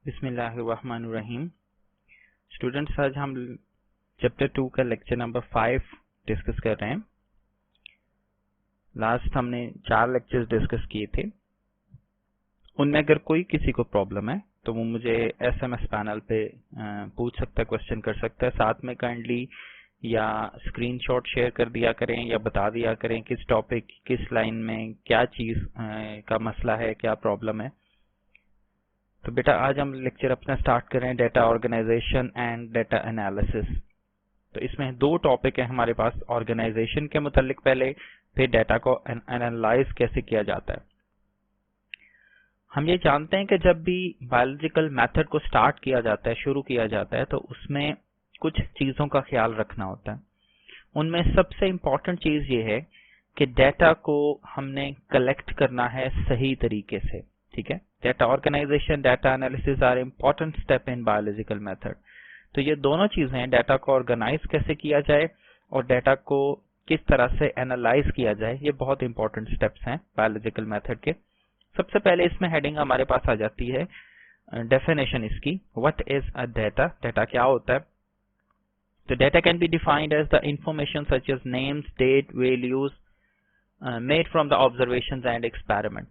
बिस्मिल्लाहिर्रहमानिर्रहीम। स्टूडेंट्स, आज हम चैप्टर 2 का लेक्चर नंबर 5 डिस्कस कर रहे हैं। लास्ट हमने 4 लेक्चर्स डिस्कस किए थे। उनमें अगर कोई किसी को प्रॉब्लम है तो वो मुझे एसएमएस पैनल पे पूछ सकता है, क्वेश्चन कर सकता है। साथ में काइंडली या स्क्रीनशॉट शेयर कर दिया करें या बता दिया करें किस टॉपिक, किस लाइन में क्या चीज का मसला है, क्या प्रॉब्लम है। तो बेटा आज हम लेक्चर अपना स्टार्ट कर रहे हैं, data organisation and data analysis. तो इसमें 2 टॉपिक है हमारे पास, ऑर्गेनाइजेशन के मुतालिक पहले, फिर डेटा को एनालाइज कैसे किया जाता है। हम ये जानते हैं कि जब भी बायोलॉजिकल मेथड को स्टार्ट किया जाता है, शुरू किया जाता है, तो उसमें कुछ चीजों का ख्याल रखना होता है। उनमें सबसे इम्पोर्टेंट चीज ये है कि डेटा को हमने कलेक्ट करना है सही तरीके से। ठीक है, data organisation, data analysis are important step in biological method. तो ये दोनों चीजें हैं, डेटा को ऑर्गेनाइज कैसे किया जाए और डेटा को किस तरह से एनालाइज किया जाए, ये बहुत इंपॉर्टेंट स्टेप्स हैं बायोलॉजिकल मेथड के। सबसे पहले इसमें हेडिंग हमारे पास आ जाती है डेफिनेशन इसकी, what is a data, data क्या होता है। तो data can be defined as the information such as names, date, values made from the observations and experiment.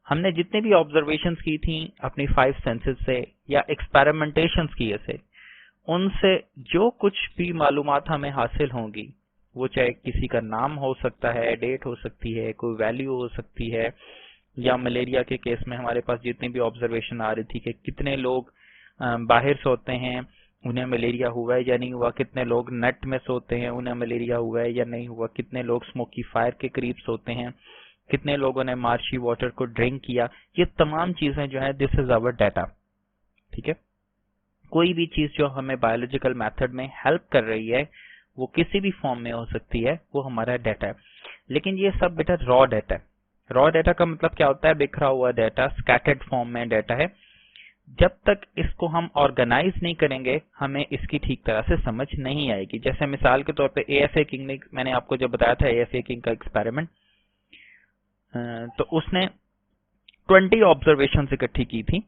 हमने जितने भी ऑब्जर्वेशंस की थी अपनी 5 सेंसेस से या एक्सपेरिमेंटेशंस किए थे, उनसे जो कुछ भी मालूमात हमें हासिल होंगी, वो चाहे किसी का नाम हो सकता है, डेट हो सकती है, कोई वैल्यू हो सकती है, या मलेरिया के केस में हमारे पास जितनी भी ऑब्जर्वेशन आ रही थी कि कितने लोग बाहर सोते हैं, उन्हें मलेरिया हुआ है या नहीं हुआ, कितने लोग नेट में सोते हैं, उन्हें मलेरिया हुआ है या नहीं हुआ, कितने लोग स्मोकी फायर के करीब सोते हैं, कितने लोगों ने मार्शी वाटर को ड्रिंक किया, ये तमाम चीजें जो है दिस इज आवर डेटा। ठीक है, कोई भी चीज जो हमें बायोलॉजिकल मेथड में हेल्प कर रही है वो किसी भी फॉर्म में हो सकती है, वो हमारा डेटा है। लेकिन ये सब बेटा रॉ डेटा है। रॉ डेटा का मतलब क्या होता है? बिखरा हुआ डेटा, स्कैटर्ड फॉर्म में डेटा है। जब तक इसको हम ऑर्गेनाइज नहीं करेंगे हमें इसकी ठीक तरह से समझ नहीं आएगी। जैसे मिसाल के तौर पे एएफए किंग ने, मैंने आपको जब बताया था एएफए किंग का एक्सपेरिमेंट, तो उसने 20 ऑब्जर्वेशंस इकट्ठी की थी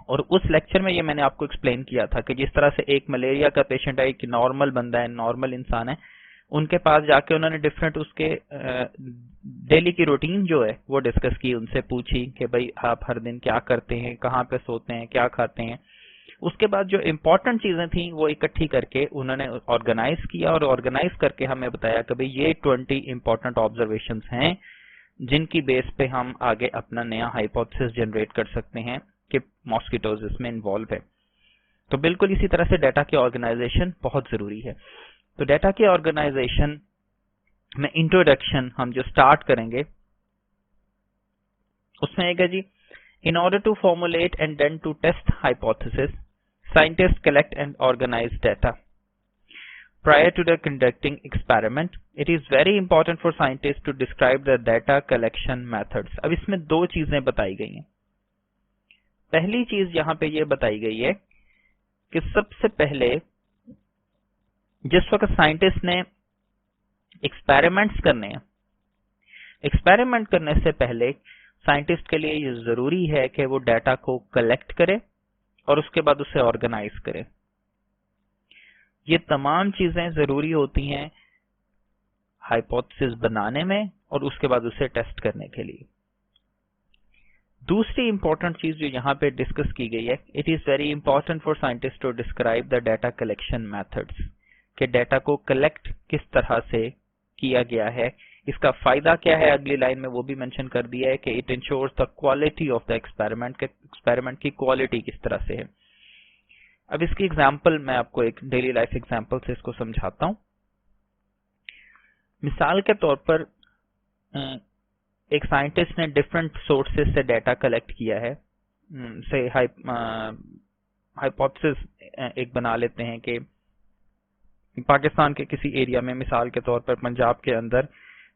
और उस लेक्चर में ये मैंने आपको एक्सप्लेन किया था कि जिस तरह से एक मलेरिया का पेशेंट है, एक नॉर्मल बंदा है, नॉर्मल इंसान है, उनके पास जाके उन्होंने डिफरेंट उसके डेली की रूटीन जो है वो डिस्कस की, उनसे पूछी कि भाई आप हर दिन क्या करते हैं, कहाँ पे सोते हैं, क्या खाते हैं। उसके बाद जो इम्पोर्टेंट चीजें थी वो इकट्ठी करके उन्होंने ऑर्गेनाइज किया और ऑर्गेनाइज करके हमें बताया कि भाई ये 20 इंपॉर्टेंट ऑब्जर्वेशंस हैं जिनकी बेस पे हम आगे अपना नया हाइपोथेसिस जनरेट कर सकते हैं कि मॉस्किटोज इसमें इन्वॉल्व है। तो बिल्कुल इसी तरह से डेटा की ऑर्गेनाइजेशन बहुत जरूरी है। तो डेटा की ऑर्गेनाइजेशन में इंट्रोडक्शन हम जो स्टार्ट करेंगे उसमें एक है जी, in order to formulate and then to test hypothesis, scientist collect and organise data prior to the conducting experiment. It is very important for scientists to describe the data collection methods. अब इसमें 2 चीजें बताई गई हैं। पहली चीज यहाँ पे ये बताई गई है कि सबसे पहले जिस वक्त साइंटिस्ट ने एक्सपेरिमेंट्स करने हैं, एक्सपेरिमेंट करने से पहले साइंटिस्ट के लिए ये जरूरी है कि वो डाटा को कलेक्ट करे और उसके बाद उसे ऑर्गेनाइज करे। ये तमाम चीजें जरूरी होती हैं हाइपोथेसिस बनाने में और उसके बाद उसे टेस्ट करने के लिए। दूसरी इंपॉर्टेंट चीज जो यहाँ पे डिस्कस की गई है, it is very important for scientist to describe the data collection methods, कि डाटा को कलेक्ट किस तरह से किया गया है, इसका फायदा क्या है, अगली लाइन में वो भी मेंशन कर दिया है कि it ensures the quality of the experiment, के एक्सपेरिमेंट की क्वालिटी किस तरह से है। अब इसकी एग्जाम्पल मैं आपको एक डेली लाइफ एग्जाम्पल से इसको समझाता हूं। मिसाल के तौर पर एक साइंटिस्ट ने डिफरेंट सोर्सेस से डाटा कलेक्ट किया है। से हाइपोथेसिस एक बना लेते हैं कि पाकिस्तान के किसी एरिया में, मिसाल के तौर पर पंजाब के अंदर,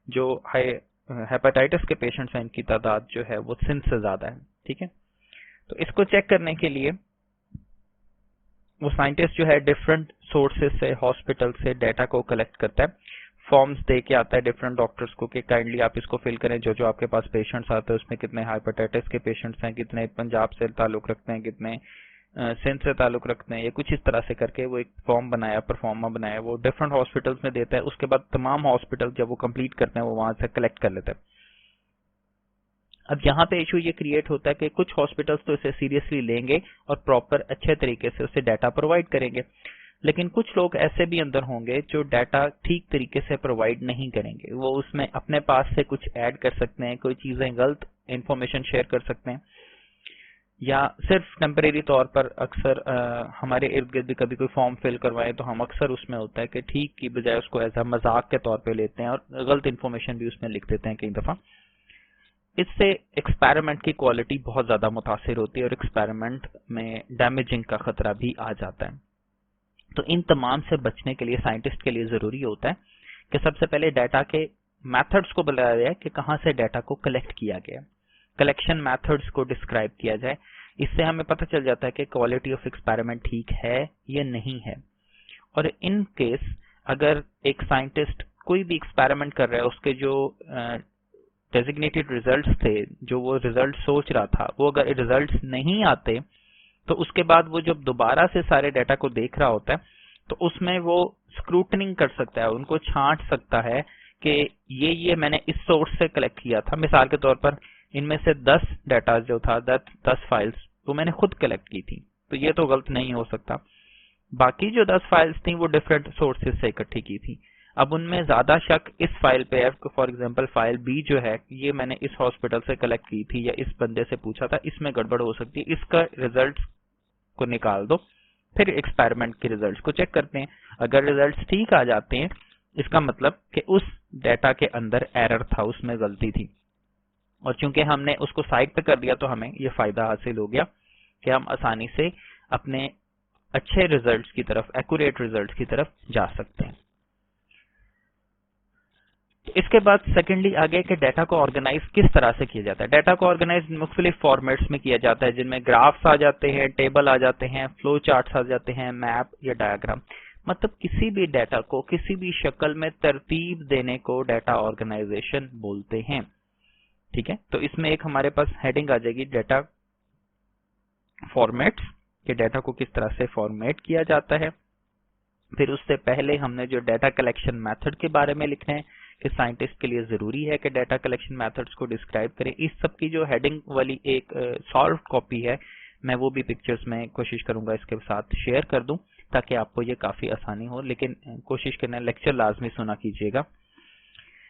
जो हेपेटाइटिस के पेशेंट्स हैं इनकी तादाद जो है वो सिंध से ज्यादा है। ठीक है, तो इसको चेक करने के लिए वो साइंटिस्ट जो है डिफरेंट सोर्सेस से, हॉस्पिटल से डाटा को कलेक्ट करता है। फॉर्म्स दे के आता है डिफरेंट डॉक्टर्स को कि काइंडली आप इसको फिल करें, जो जो आपके पास पेशेंट्स आते हैं उसमें कितने हेपेटाइटिस के पेशेंट्स हैं, कितने पंजाब से ताल्लुक रखते हैं, कितने सिंध से ताल्लुक रखते हैं, ये कुछ इस तरह से करके वो एक फॉर्म बनाया, परफॉर्मा बनाया, वो डिफरेंट हॉस्पिटल्स में देता है। उसके बाद तमाम हॉस्पिटल जब वो कंप्लीट करते हैं वो वहां से कलेक्ट कर लेते हैं। अब यहाँ पे इशू ये क्रिएट होता है कि कुछ हॉस्पिटल्स तो इसे सीरियसली लेंगे और प्रॉपर अच्छे तरीके से उसे डाटा प्रोवाइड करेंगे, लेकिन कुछ लोग ऐसे भी अंदर होंगे जो डाटा ठीक तरीके से प्रोवाइड नहीं करेंगे। वो उसमें अपने पास से कुछ ऐड कर सकते हैं, कोई चीजें गलत इंफॉर्मेशन शेयर कर सकते हैं, या सिर्फ टेम्परेरी तौर पर अक्सर हमारे इर्द गिर्द भी कभी कोई फॉर्म फिल करवाएं तो हम अक्सर उसमें होता है कि ठीक की बजाय उसको एज अ मजाक के तौर पे लेते हैं और गलत इंफॉर्मेशन भी उसमें लिख देते हैं कई दफा। इससे एक्सपेरिमेंट की क्वालिटी बहुत ज्यादा मुतासिर होती है और एक्सपेरिमेंट में डैमेजिंग का खतरा भी आ जाता है। तो इन तमाम से बचने के लिए साइंटिस्ट के लिए जरूरी होता है कि सबसे पहले डाटा के मेथड्स को बताया जाए कि कहां से डाटा को कलेक्ट किया गया, कलेक्शन मेथड्स को डिस्क्राइब किया जाए। इससे हमें पता चल जाता है कि क्वालिटी ऑफ एक्सपेरिमेंट ठीक है या नहीं है। और इन केस अगर एक साइंटिस्ट कोई भी एक्सपेरिमेंट कर रहा है, उसके जो डेजिग्नेटेड रिजल्ट्स थे, जो वो रिजल्ट सोच रहा था, वो अगर रिजल्ट्स नहीं आते तो उसके बाद वो जब दोबारा से सारे डाटा को देख रहा होता है तो उसमें वो स्क्रूटनिंग कर सकता है, उनको छांट सकता है कि ये मैंने इस सोर्स से कलेक्ट किया था। मिसाल के तौर पर इनमें से 10 डाटा जो था, 10 फाइल्स तो मैंने खुद कलेक्ट की थी, तो ये तो गलत नहीं हो सकता। बाकी जो 10 फाइल्स थी वो डिफरेंट सोर्सेज से इकट्ठी की थी। अब उनमें ज्यादा शक इस फाइल पे है, फॉर एग्जांपल फाइल बी जो है ये मैंने इस हॉस्पिटल से कलेक्ट की थी या इस बंदे से पूछा था, इसमें गड़बड़ हो सकती है, इसका रिजल्ट्स को निकाल दो, फिर एक्सपेरिमेंट के रिजल्ट्स को चेक करते हैं। अगर रिजल्ट्स ठीक आ जाते हैं इसका मतलब कि उस डाटा के अंदर एरर था, उसमें गलती थी, और चूंकि हमने उसको साइड पे कर दिया तो हमें ये फायदा हासिल हो गया कि हम आसानी से अपने अच्छे रिजल्ट्स की तरफ, एक्यूरेट रिजल्ट्स की तरफ जा सकते हैं। इसके बाद सेकेंडली आगे कि डाटा को ऑर्गेनाइज किस तरह से किया जाता है। डाटा को ऑर्गेनाइज मुख्तलिफ फॉर्मेट्स में किया जाता है, जिनमें ग्राफ्स आ जाते हैं, टेबल आ जाते हैं, फ्लो चार्ट्स आ जाते हैं, मैप या डायग्राम। मतलब किसी भी डाटा को किसी भी शक्ल में तरतीब देने को डाटा ऑर्गेनाइजेशन बोलते हैं। ठीक है, तो इसमें एक हमारे पास हेडिंग आ जाएगी डाटा फॉर्मेट्स, कि डाटा को किस तरह से फॉर्मेट किया जाता है। फिर उससे पहले हमने जो डाटा कलेक्शन मेथड के बारे में लिखना है कि साइंटिस्ट के लिए जरूरी है कि डाटा कलेक्शन मेथड्स को डिस्क्राइब करें। इस सब की जो हेडिंग वाली एक सॉल्व कॉपी है, मैं वो भी पिक्चर्स में कोशिश करूंगा इसके साथ शेयर कर दूं ताकि आपको ये काफी आसानी हो, लेकिन कोशिश करना लेक्चर लाजमी सुना कीजिएगा।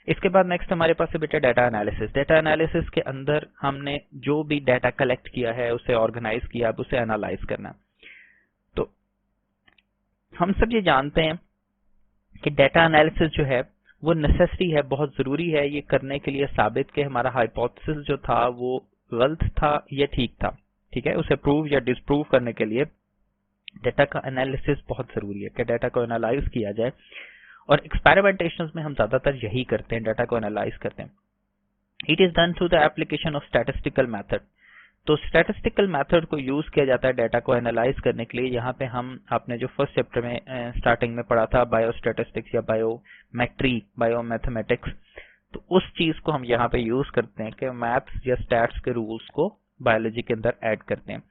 इसके बाद नेक्स्ट हमारे पास है बेटा डाटा एनालिसिस। डाटा एनालिसिस के अंदर हमने जो भी डाटा कलेक्ट किया है उसे ऑर्गेनाइज किया, अब उसे एनालाइज करना। तो हम सब ये जानते हैं कि डाटा एनालिसिस जो है वो नेसेसरी है, बहुत जरूरी है ये करने के लिए साबित कि हमारा हाइपोथेसिस जो था वो गलत था या ठीक था। ठीक है, उसे प्रूव या डिसप्रूव करने के लिए डाटा का एनालिसिस बहुत जरूरी है कि डाटा को एनालाइज किया जाए, और एक्सपेरिमेंटेशंस में हम ज्यादातर यही करते हैं, डाटा को एनालाइज करते हैं। It is done through the application of statistical method. तो स्टैटिस्टिकल मेथड को यूज किया जाता है डाटा को एनालाइज करने के लिए। यहाँ पे हम आपने जो फर्स्ट चैप्टर में स्टार्टिंग में पढ़ा था बायोस्टैटिस्टिक्स या बायोमेट्री, बायोमैथमेटिक्स, तो उस चीज को हम यहाँ पे यूज करते हैं कि मैथ्स या स्टैट्स के रूल्स को बायोलॉजी के अंदर ऐड करते हैं।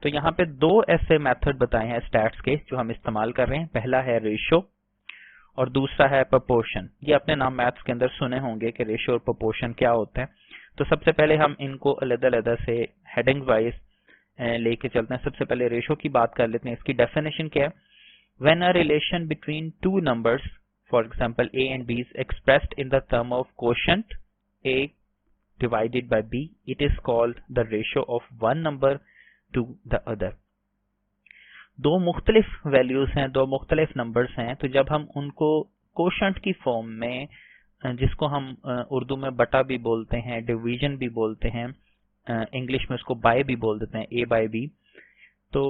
तो यहाँ पे दो ऐसे मेथड बताए हैं स्टैट्स के जो हम इस्तेमाल कर रहे हैं। पहला है रेशो और दूसरा है प्रोपोर्शन। ये अपने नाम मैथ्स के अंदर सुने होंगे कि रेशो और प्रोपोर्शन क्या होता है। तो सबसे पहले हम इनको अलग-अलग से हेडिंग वाइज लेके चलते हैं। सबसे पहले रेशो की बात कर लेते हैं। इसकी डेफिनेशन क्या है? When a relation between two numbers, for example a and b, is expressed in the term of quotient a divided by b, it is called the ratio of one number to the other। दो मुख्तलिफ values हैं, दो मुख्तलिफ numbers हैं, तो जब हम उनको कोशंट की फॉर्म में, जिसको हम उर्दू में बटा भी बोलते हैं, डिवीजन भी बोलते हैं, इंग्लिश में उसको बाय भी बोल देते हैं, a बाय b, तो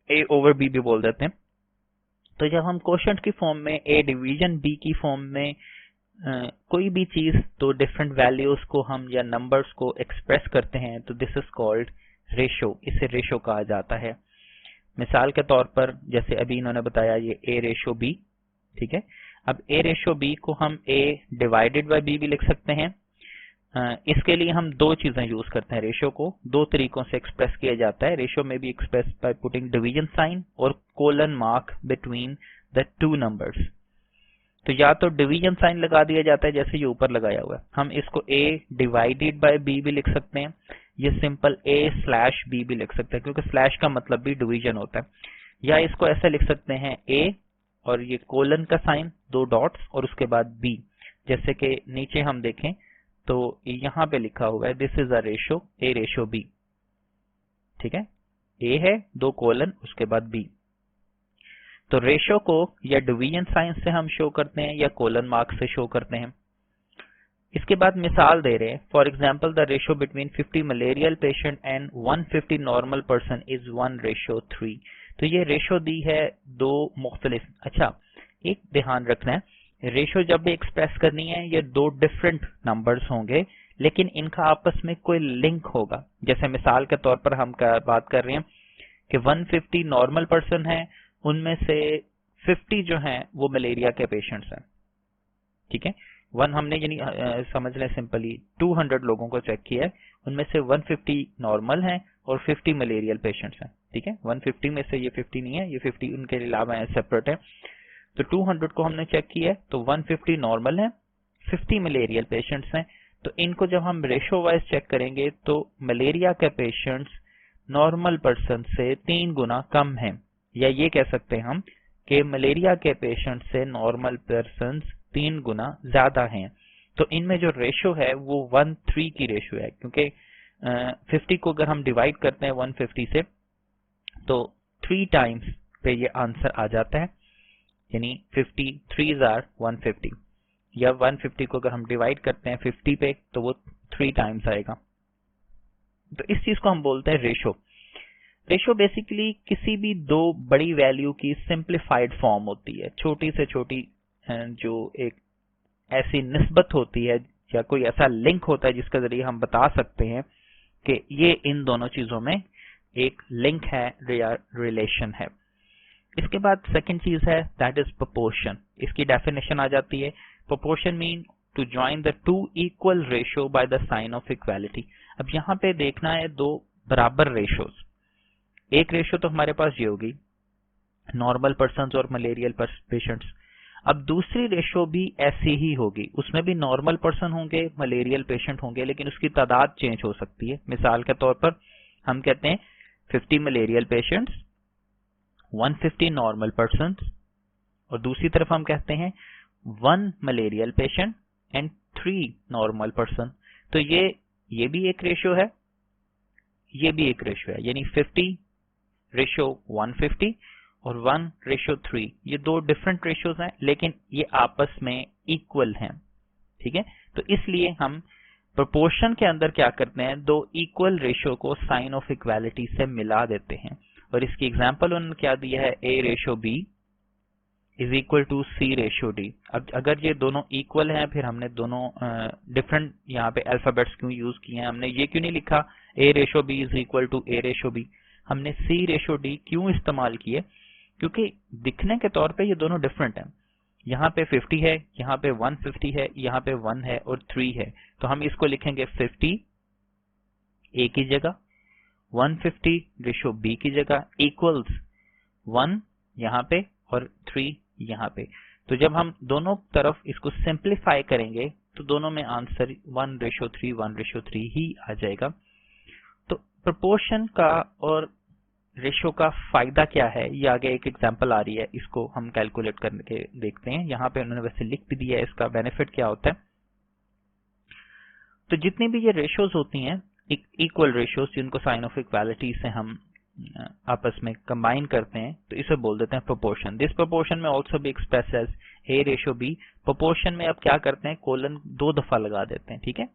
a ओवर b भी बोल देते हैं। तो जब हम कोशंट की फॉर्म में a डिवीजन b की फॉर्म में कोई भी चीज, तो डिफरेंट वैल्यूज को हम या नंबर्स को एक्सप्रेस करते हैं, तो दिस इज कॉल्ड रेशो। इसे रेशो कहा जाता है। मिसाल के तौर पर जैसे अभी इन्होंने बताया ये a रेशो b, ठीक है। अब a रेशो b को हम a डिवाइडेड बाय b भी लिख सकते हैं। इसके लिए हम दो चीजें यूज करते हैं। रेशो को दो तरीकों से एक्सप्रेस किया जाता है। रेशो में भी express by putting division sign और colon mark between the two numbers. तो या तो डिवीजन साइन लगा दिया जाता है जैसे ये ऊपर लगाया हुआ है, हम इसको a डिवाइडेड बाय b भी लिख सकते हैं, ये सिंपल a स्लैश b भी लिख सकते हैं क्योंकि स्लैश का मतलब भी डिवीजन होता है। या इसको ऐसे लिख सकते हैं a और ये कोलन का साइन, दो डॉट्स और उसके बाद b। जैसे कि नीचे हम देखें तो यहाँ पे लिखा हुआ है this is a ratio a ratio b। ठीक है, a है, दो कोलन, उसके बाद b। तो रेशो को या डिवीजन साइन से हम शो करते हैं या कोलन मार्क से शो करते हैं। इसके बाद मिसाल दे रहे हैं, for example the ratio between 50 malarial patient and 150 normal person is 1:3। तो ये रेशो दी है दो मुख्तलिफ। अच्छा, एक ध्यान रखना है, रेशो जब भी एक्सप्रेस करनी है ये दो डिफरेंट नंबर्स होंगे लेकिन इनका आपस में कोई लिंक होगा। जैसे मिसाल के तौर पर हम बात कर रहे हैं कि 150 नॉर्मल पर्सन है, उनमें से 50 जो हैं वो मलेरिया के पेशेंट्स हैं। ठीक है, हमने यानी समझ लें सिंपली 200 लोगों को चेक किया है, उनमें से 150 नॉर्मल हैं और 50 मलेरियल पेशेंट्स हैं। ठीक है, 150 में से ये 50 नहीं है, ये 50 उनके अलावा सेपरेट है। तो 200 को हमने चेक किया है तो 150 नॉर्मल है, 50 मलेरियल पेशेंट्स हैं। तो इनको जब हम रेशो वाइज चेक करेंगे तो मलेरिया के पेशेंट्स नॉर्मल पर्सन से 3 गुना कम हैं, या ये कह सकते हैं हम कि मलेरिया के पेशेंट से नॉर्मल पर्सन 3 गुना ज्यादा हैं। तो इनमें जो रेशो है वो 1:3 की रेशो है, क्योंकि 50 को अगर हम डिवाइड करते हैं 150 से तो 3 टाइम्स पे ये आंसर आ जाता है, यानी 50 3s are 150। या 150 को अगर हम डिवाइड करते हैं 50 पे तो वो 3 टाइम्स आएगा। तो इस चीज को हम बोलते हैं रेशो। रेशो बेसिकली किसी भी दो बड़ी वैल्यू की सिंप्लीफाइड फॉर्म होती है, छोटी से छोटी जो एक ऐसी निस्बत होती है या कोई ऐसा लिंक होता है जिसके जरिए हम बता सकते हैं कि ये इन दोनों चीजों में एक लिंक है या रिलेशन है। इसके बाद सेकंड चीज है दैट इज प्रोपोर्शन। इसकी डेफिनेशन आ जाती है, proportion mean to join the two equal ratio by the sign of equality. अब यहाँ पे देखना है दो बराबर रेशोज। एक रेशो तो हमारे पास ये होगी नॉर्मल पर्सन्स और मलेरियल पेशेंट्स। अब दूसरी रेशो भी ऐसी ही होगी, उसमें भी नॉर्मल पर्सन होंगे, मलेरियल पेशेंट होंगे, लेकिन उसकी तादाद चेंज हो सकती है। मिसाल के तौर पर हम कहते हैं 50 मलेरियल पेशेंट्स, 150 नॉर्मल पर्सन, और दूसरी तरफ हम कहते हैं 1 malarial patient and 3 normal person. तो ये भी एक रेशो है, ये भी एक रेशो है, यानी 50 रेशो 150 और 1:3। ये दो डिफरेंट रेशोज हैं लेकिन ये आपस में इक्वल हैं। ठीक है, तो इसलिए हम प्रोपोर्शन के अंदर क्या करते हैं, दो इक्वल रेशो को साइन ऑफ इक्वालिटी से मिला देते हैं। और इसकी एग्जांपल उन्होंने क्या दिया है, a ratio b is equal to c ratio d। अब अगर ये दोनों इक्वल हैं, फिर हमने दोनों डिफरेंट यहाँ पे अल्फाबेट्स क्यों यूज किए हैं, हमने ये क्यों नहीं लिखा a ratio b is equal to a ratio b, हमने c रेशो d क्यों इस्तेमाल किए, क्योंकि दिखने के तौर पे ये दोनों डिफरेंट हैं। यहाँ पे 50 है, यहाँ पे 150 है, यहाँ पे 1 है और 3 है। तो हम इसको लिखेंगे 50 a की जगह, 150 रेशो b की जगह इक्वल्स 1 यहाँ पे और 3 यहाँ पे। तो जब हम दोनों तरफ इसको सिंप्लीफाई करेंगे तो दोनों में आंसर 1:3 1:3 ही आ जाएगा। तो प्रोपोर्शन का और रेशो का फायदा क्या है, ये आगे एक एग्जांपल आ रही है, इसको हम कैलकुलेट करके देखते हैं। यहाँ पे उन्होंने वैसे लिख भी दिया है इसका बेनिफिट क्या होता है। तो जितनी भी ये रेशोज होती हैं इक्वल रेशोज, जिनको साइन ऑफ इक्वालिटी से हम आपस में कंबाइन करते हैं, तो इसे बोल देते हैं प्रोपोर्शन। दिस प्रोपोर्शन में also be express as a ratio b। Proportion में अब क्या करते हैं, कोलन 2 दफा लगा देते हैं। ठीक है,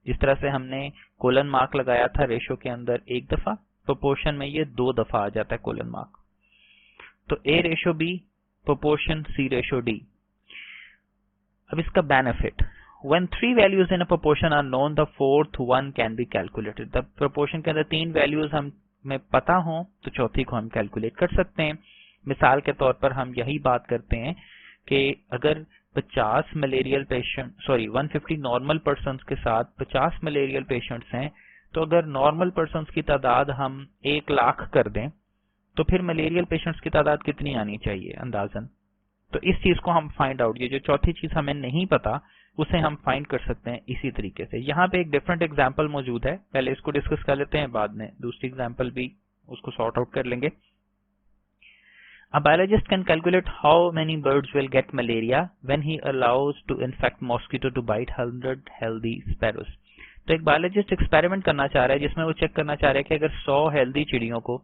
जिस तरह से हमने कोलन मार्क लगाया था रेशो के अंदर 1 दफा, प्रोपोर्शन में ये 2 दफा आ जाता है कोलन मार्क। तो a ratio b proportion c ratio d। अब इसका benefit, when 3 values in a proportion are known, the fourth one can be calculated। the proportion के अंदर 3 values हमें पता हो तो चौथी को हम कैलकुलेट कर सकते हैं। मिसाल के तौर पर हम यही बात करते हैं कि अगर 50 मलेरियल पेशेंट 150 नॉर्मल पर्सन्स के साथ 50 मलेरियल पेशेंट्स हैं, तो अगर नॉर्मल पर्सन्स की तादाद हम 1 लाख कर दें तो फिर मलेरियल पेशेंट्स की तादाद कितनी आनी चाहिए अंदाजन। तो इस चीज को हम फाइंड आउट, ये जो चौथी चीज हमें नहीं पता उसे हम फाइंड कर सकते हैं इसी तरीके से। यहाँ पे एक डिफरेंट एग्जाम्पल मौजूद है, पहले इसको डिस्कस कर लेते हैं, बाद में दूसरी एग्जाम्पल भी उसको सॉर्ट आउट कर लेंगे। A biologist can calculate how many birds will get malaria when he allows to infect mosquito to bite 100 healthy sparrows। तो एक बायोलॉजिस्ट एक्सपेरिमेंट करना चाह रहा है जिसमें वो चेक करना चाह रहा है कि अगर 100 हेल्दी चिड़ियों को,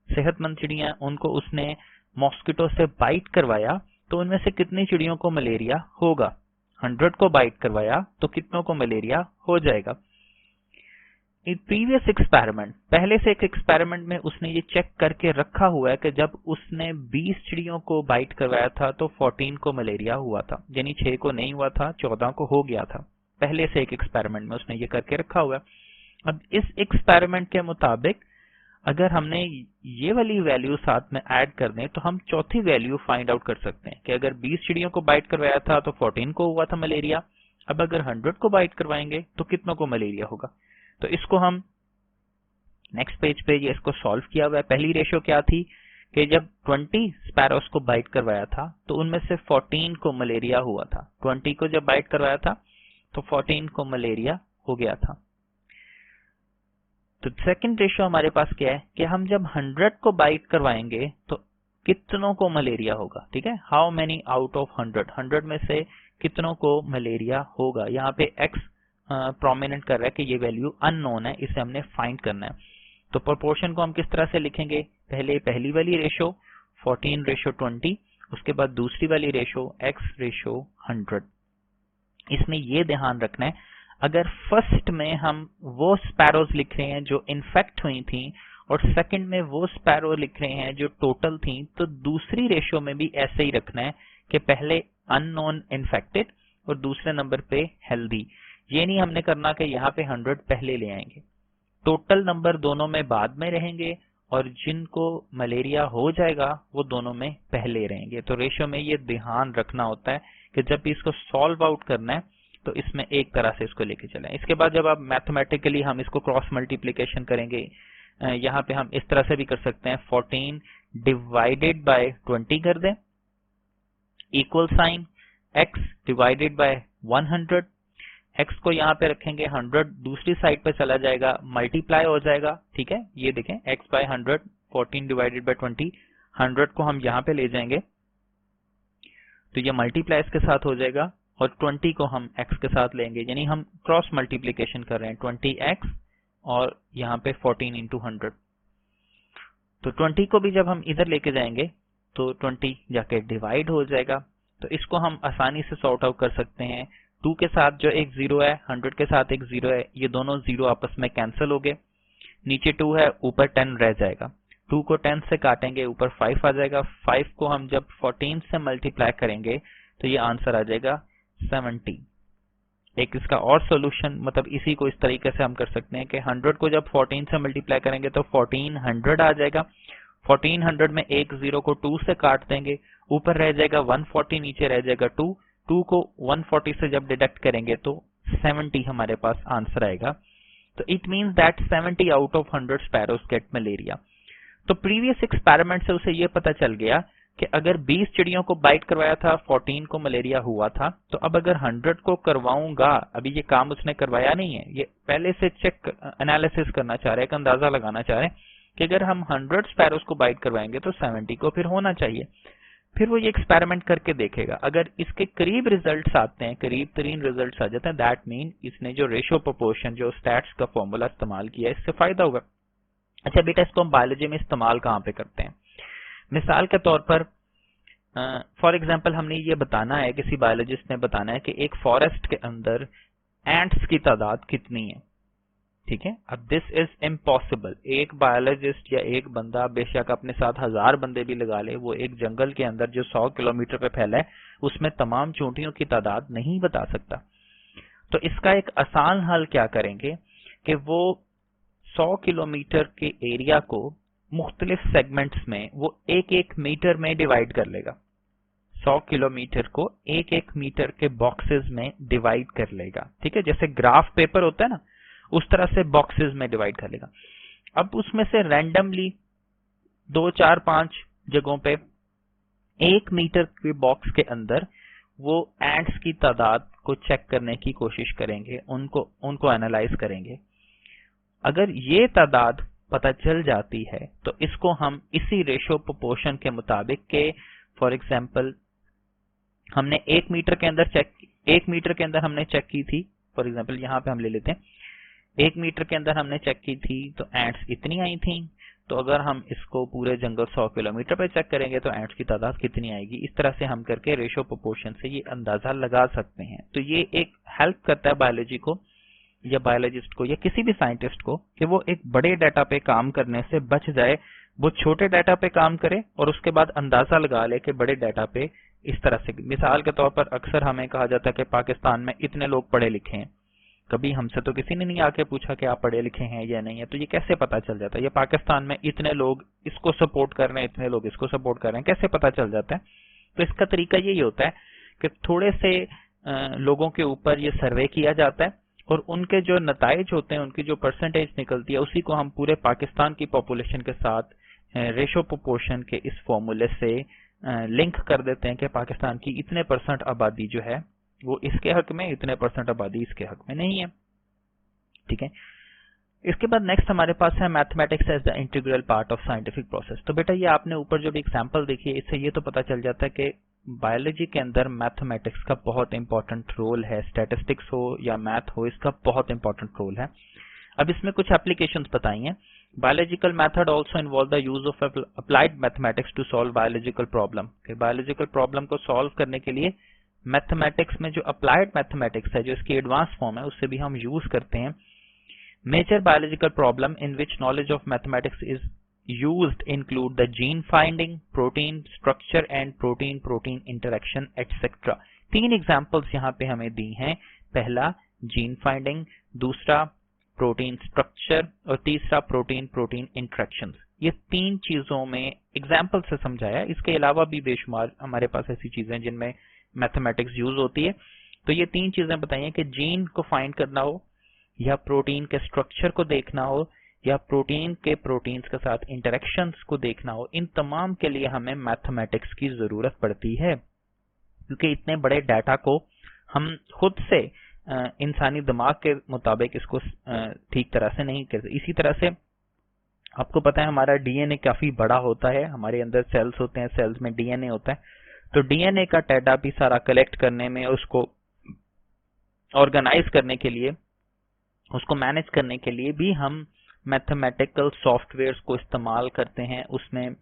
सेहतमंद चिड़ियां, उनको उसने मॉस्किटो से बाइट करवाया तो उनमें से कितनी चिड़ियों को मलेरिया होगा। 100 को बाइट करवाया तो कितनों को मलेरिया हो जाएगा। इन प्रीवियस एक्सपेरिमेंट, पहले से एक एक्सपेरिमेंट में उसने ये चेक करके रखा हुआ है कि जब उसने 20 चिड़ियों को बाइट करवाया था तो 14 को मलेरिया हुआ था, यानी 6 को नहीं हुआ था, 14 को हो गया था। पहले से एक एक्सपेरिमेंट में उसने ये करके रखा हुआ है। अब इस एक्सपेरिमेंट के मुताबिक अगर हमने ये वाली वैल्यू साथ में ऐड कर दें तो हम चौथी वैल्यू फाइंड आउट कर सकते हैं कि अगर 20 चिड़ियों को बाइट करवाया था तो 14 को हुआ था मलेरिया, अब अगर 100 को बाइट करवाएंगे तो कितनों को मलेरिया होगा। तो इसको हम नेक्स्ट पेज पे ये इसको सॉल्व किया हुआ है। पहली रेशो क्या थी कि जब 20 स्पैरोस को बाइट करवाया था तो उनमें से 14 को मलेरिया हुआ था। 20 को जब बाइट करवाया था तो 14 को मलेरिया हो गया था। तो सेकंड रेशो हमारे पास क्या है कि हम जब 100 को बाइट करवाएंगे तो कितनों को मलेरिया होगा। ठीक है, हाउ मेनी आउट ऑफ 100 में से कितनों को मलेरिया होगा। यहाँ पे x प्रोमिनेंट कर रहा है कि ये वैल्यू अननोन है, इसे हमने फाइंड करना है। तो प्रोपोर्शन को हम किस तरह से लिखेंगे, पहले पहली वाली रेशो 14:20, उसके बाद दूसरी वाली रेशो x:100। इसमें ये ध्यान रखना है अगर फर्स्ट में हम वो स्पैरोज लिख रहे हैं जो इन्फेक्ट हुई थी और सेकंड में वो स्पैरो लिख रहे हैं जो टोटल थी, तो दूसरी रेशो में भी ऐसे ही रखना है कि पहले अननोन इन्फेक्टेड और दूसरे नंबर पे हेल्दी। ये नहीं हमने करना कि यहाँ पे 100 पहले ले आएंगे, टोटल नंबर दोनों में बाद में रहेंगे और जिनको मलेरिया हो जाएगा वो दोनों में पहले रहेंगे। तो रेशो में ये ध्यान रखना होता है कि जब भी इसको सॉल्व आउट करना है तो इसमें एक तरह से इसको लेके चलें। इसके बाद जब आप मैथमेटिकली हम इसको क्रॉस मल्टीप्लिकेशन करेंगे, यहाँ पे हम इस तरह से भी कर सकते हैं, 14 डिवाइडेड बाय 20 कर दें, equal sign x divided by 100, x को यहाँ पे रखेंगे, 100 दूसरी साइड पे चला जाएगा, मल्टीप्लाई हो जाएगा। ठीक है, ये देखें x बाय 100, 14 डिवाइडेड बाय 20, 100 को हम यहाँ पे ले जाएंगे तो ये मल्टीप्लाई इसके साथ हो जाएगा और 20 को हम x के साथ लेंगे, यानी हम क्रॉस मल्टीप्लिकेशन कर रहे हैं, 20x और यहाँ पे 14 इंटू 100। तो 20 को भी जब हम इधर लेके जाएंगे तो 20 जाके डिवाइड हो जाएगा। तो इसको हम आसानी से सॉर्ट आउट कर सकते हैं। 2 के साथ जो एक 0 है, 100 के साथ एक 0 है, ये दोनों 0 आपस में कैंसिल हो गए। नीचे 2 है, ऊपर 10 रह जाएगा। 2 को 10 से काटेंगे, ऊपर 5 आ जाएगा। 5 को हम जब 14 से मल्टीप्लाई करेंगे तो ये आंसर आ जाएगा 70। एक इसका और सॉल्यूशन, मतलब इसी को इस तरीके से हम कर सकते हैं कि 100 को जब 14 से मल्टीप्लाई करेंगे तो 1400 आ जाएगा। 1400 में एक 0 को 2 से काट देंगे, ऊपर रह जाएगा 140, नीचे रह जाएगा 2। 2 को 140 से जब डिडक्ट करेंगे तो 70 हमारे पास आंसर आएगा। तो it means that 70 out of 100 sparrows get malaria. तो प्रीवियस एक्सपेरिमेंट से उसे ये पता चल गया कि अगर 20 चिड़ियों को बाइट करवाया था, 14 को मलेरिया हुआ था, तो अब अगर 100 को करवाऊंगा, अभी ये काम उसने करवाया नहीं है, ये पहले से चेक एनालिसिस करना चाह रहे हैं, एक अंदाजा लगाना चाह रहे हैं कि अगर हम 100 स्पैरोज को बाइट करवाएंगे तो 70 को फिर होना चाहिए। फिर वो ये एक्सपेरिमेंट करके देखेगा, अगर इसके करीब रिजल्ट्स आते हैं, करीब तरीन रिजल्ट्स आ जाते हैं, दैट मीन इसने जो रेशियो प्रोपोर्शन, जो स्टैट्स का फॉर्मूला इस्तेमाल किया है, इससे फायदा होगा। अच्छा बेटा, इसको हम बायोलॉजी में इस्तेमाल कहाँ पे करते हैं? मिसाल के तौर पर फॉर एग्जाम्पल हमने ये बताना है, किसी बायोलॉजिस्ट ने बताना है कि एक फॉरेस्ट के अंदर एंट्स की तादाद कितनी है। ठीक है, अब दिस इज इम्पॉसिबल। एक बायोलॉजिस्ट या एक बंदा, बेशक अपने साथ 1000 बंदे भी लगा ले, वो एक जंगल के अंदर जो 100 किलोमीटर पे फैला है उसमें तमाम चोटियों की तादाद नहीं बता सकता। तो इसका एक आसान हल क्या करेंगे कि वो 100 किलोमीटर के एरिया को मुख्तलिफ सेगमेंट्स में वो 1-1 मीटर में डिवाइड कर लेगा। 100 किलोमीटर को एक एक मीटर के बॉक्सेस में डिवाइड कर लेगा। ठीक है, जैसे ग्राफ पेपर होता है ना, उस तरह से बॉक्सेस में डिवाइड कर लेगा। अब उसमें से रैंडमली 2, 4, 5 जगहों पे 1 मीटर के बॉक्स के अंदर वो एंट्स की तादाद को चेक करने की कोशिश करेंगे, उनको एनालाइज करेंगे। अगर ये तादाद पता चल जाती है तो इसको हम इसी रेशो प्रोपोर्शन के मुताबिक के फॉर एग्जांपल हमने 1 मीटर के अंदर हमने चेक की थी, फॉर एग्जांपल यहाँ पे हम ले लेते हैं 1 मीटर के अंदर हमने चेक की थी तो एंट्स इतनी आई थी। तो अगर हम इसको पूरे जंगल 100 किलोमीटर पे चेक करेंगे तो एंट्स की तादाद कितनी आएगी। इस तरह से हम करके रेशो प्रोपोर्शन से ये अंदाजा लगा सकते हैं। तो ये एक हेल्प करता है बायोलॉजी को या बायोलॉजिस्ट को या किसी भी साइंटिस्ट को कि वो एक बड़े डाटा पे काम करने से बच जाए, वो छोटे डाटा पे काम करे और उसके बाद अंदाजा लगा ले कि बड़े डाटा पे इस तरह से। मिसाल के तौर पर अक्सर हमें कहा जाता है कि पाकिस्तान में इतने लोग पढ़े लिखे हैं। कभी हमसे तो किसी ने नहीं आके पूछा कि आप पढ़े लिखे हैं या नहीं है, तो ये कैसे पता चल जाता है? ये पाकिस्तान में इतने लोग इसको सपोर्ट कर रहे हैं, इतने लोग इसको सपोर्ट कर रहे हैं, कैसे पता चल जाता है? तो इसका तरीका यही होता है कि थोड़े से लोगों के ऊपर ये सर्वे किया जाता है और उनके जो नताइज होते हैं, उनकी जो परसेंटेज निकलती है, उसी को हम पूरे पाकिस्तान की पॉपुलेशन के साथ रेशो प्रोपोर्शन के इस फॉर्मूले से लिंक कर देते हैं कि पाकिस्तान की इतने % आबादी जो है वो इसके हक में, इतने % आबादी इसके हक में नहीं है। ठीक है, इसके बाद नेक्स्ट हमारे पास है mathematics as the integral part of scientific process. तो बेटा ये आपने ऊपर जो भी एग्जांपल देखी है, इससे ये तो पता चल जाता है कि बायोलॉजी के अंदर मैथमेटिक्स का बहुत इंपॉर्टेंट रोल है। स्टैटिस्टिक्स हो या मैथ हो, इसका बहुत इंपॉर्टेंट रोल है। अब इसमें कुछ एप्लीकेशंस बताई हैं। Biological method also involve the use of applied mathematics to solve biological problem. Biological problem को सॉल्व करने के लिए मैथमेटिक्स में जो अप्लाइड मैथमेटिक्स है, जो इसकी एडवांस फॉर्म है, उससे भी हम यूज करते हैं। Major biological problem in which knowledge of mathematics is used include the gene finding, protein structure and protein-protein interaction etc. 3 examples यहाँ पे हमें दी हैं। पहला जीन फाइंडिंग, दूसरा प्रोटीन स्ट्रक्चर और तीसरा प्रोटीन-प्रोटीन इंटरेक्शंस। ये 3 चीजों में एग्जाम्पल से समझाया। इसके अलावा भी बेशुमार हमारे पास ऐसी चीजें जिनमें मैथमेटिक्स यूज होती है। तो ये 3 चीजें बताई हैं कि जीन को फाइंड करना हो या प्रोटीन के स्ट्रक्चर को देखना हो या प्रोटीन के प्रोटीन्स के साथ इंटरेक्शंस को देखना हो, इन तमाम के लिए हमें मैथमेटिक्स की जरूरत पड़ती है, क्योंकि इतने बड़े डाटा को हम खुद से इंसानी दिमाग के मुताबिक इसको ठीक तरह से नहीं करते। इसी तरह से आपको पता है हमारा डीएनए काफी बड़ा होता है, हमारे अंदर सेल्स होते हैं, सेल्स में डीएनए होता है। तो डीएनए का डाटा भी सारा कलेक्ट करने में, उसको ऑर्गेनाइज करने के लिए, उसको मैनेज करने के लिए भी हम मैथमेटिकल सॉफ्टवेयर्स को इस्तेमाल करते हैं। उसमें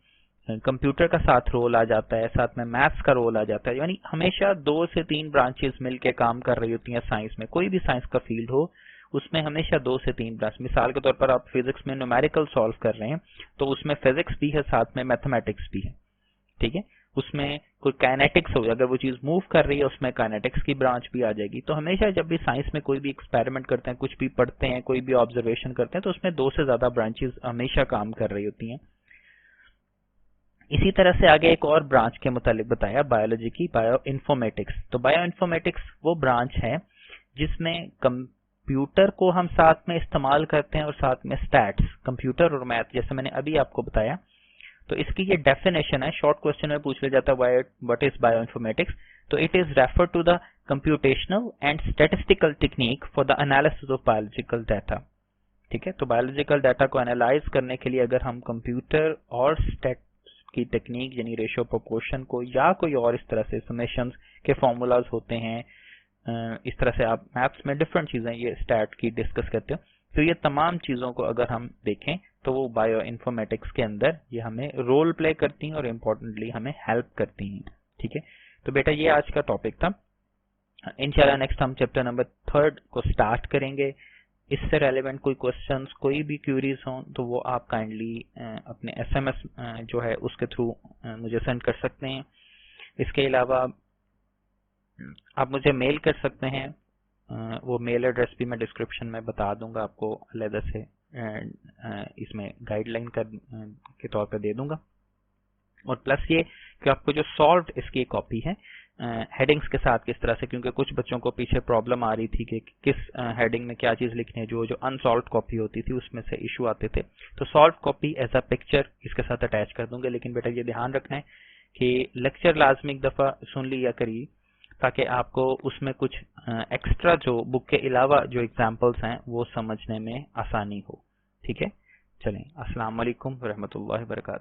कंप्यूटर का साथ रोल आ जाता है, साथ में मैथ्स का रोल आ जाता है। यानी हमेशा 2 से 3 ब्रांचेस मिलके काम कर रही होती हैं साइंस में। कोई भी साइंस का फील्ड हो, उसमें हमेशा 2 से 3 ब्रांच। मिसाल के तौर पर आप फिजिक्स में न्यूमेरिकल सॉल्व कर रहे हैं तो उसमें फिजिक्स भी है, साथ में मैथमेटिक्स भी है। ठीक है, उसमें कोई काइनेटिक्स हो, अगर वो चीज मूव कर रही है उसमें काइनेटिक्स की ब्रांच भी आ जाएगी। तो हमेशा जब भी साइंस में कोई भी एक्सपेरिमेंट करते हैं, कुछ भी पढ़ते हैं, कोई भी ऑब्जर्वेशन करते हैं, तो उसमें 2 से ज्यादा ब्रांचेस हमेशा काम कर रही होती हैं। इसी तरह से आगे एक और ब्रांच के मुतालिक बताया बायोलॉजी की, बायो इन्फॉर्मेटिक्स। तो बायो इन्फॉर्मेटिक्स वो ब्रांच है जिसमें कंप्यूटर को हम साथ में इस्तेमाल करते हैं और साथ में स्टैट्स, कंप्यूटर और मैथ, जैसे मैंने अभी आपको बताया। तो इसकी ये डेफिनेशन है, शॉर्ट क्वेश्चन में पूछ लिया जाता है व्हाट इज बायोइन्फॉर्मेटिक्स। तो it is refer to the computational and statistical technique for the analysis of biological data. ठीक है, तो बायोलॉजिकल डाटा को एनालाइज करने के लिए अगर हम कंप्यूटर और स्टैट की टेक्निक यानी रेशियो प्रोपोर्शन को या कोई और इस तरह से समेशंस के फॉर्मूलाज होते हैं, इस तरह से आप मैथ्स में डिफरेंट चीजें ये स्टैट की डिस्कस करते हो, तो ये तमाम चीजों को अगर हम देखें तो वो बायो इन्फॉर्मेटिक्स के अंदर ये हमें रोल प्ले करती हैं और इम्पोर्टेंटली हमें हेल्प करती हैं। ठीक है, तो बेटा ये आज का टॉपिक था। इंशाल्लाह नेक्स्ट हम चैप्टर नंबर 3 को स्टार्ट करेंगे। इससे रेलेवेंट कोई क्वेश्चंस, कोई भी क्यूरीज हों तो वो आप काइंडली अपने SMS जो है उसके थ्रू मुझे सेंड कर सकते हैं। इसके अलावा आप मुझे मेल कर सकते हैं, वो मेल एड्रेस भी मैं डिस्क्रिप्शन में बता दूंगा आपको, अलग से इसमें गाइडलाइन के तौर पे दे दूंगा। और प्लस ये कि आपको जो सॉल्व्ड इसकी कॉपी है हेडिंग्स के साथ किस तरह से, क्योंकि कुछ बच्चों को पीछे प्रॉब्लम आ रही थी कि किस हेडिंग में क्या चीज लिखनी है, जो अनसॉल्व्ड कॉपी होती थी उसमें से इशू आते थे। तो solve copy as a picture इसके साथ अटैच कर दूंगे। लेकिन बेटा ये ध्यान रखना है कि लेक्चर लाजमी एक दफा सुन लिया करिए, ताकि आपको उसमें कुछ एक्स्ट्रा जो बुक के अलावा जो एग्जाम्पल्स हैं वो समझने में आसानी हो। ठीक है, चलें, अस्सलाम वालेकुम रहमतुल्लाहि व बरकातहू।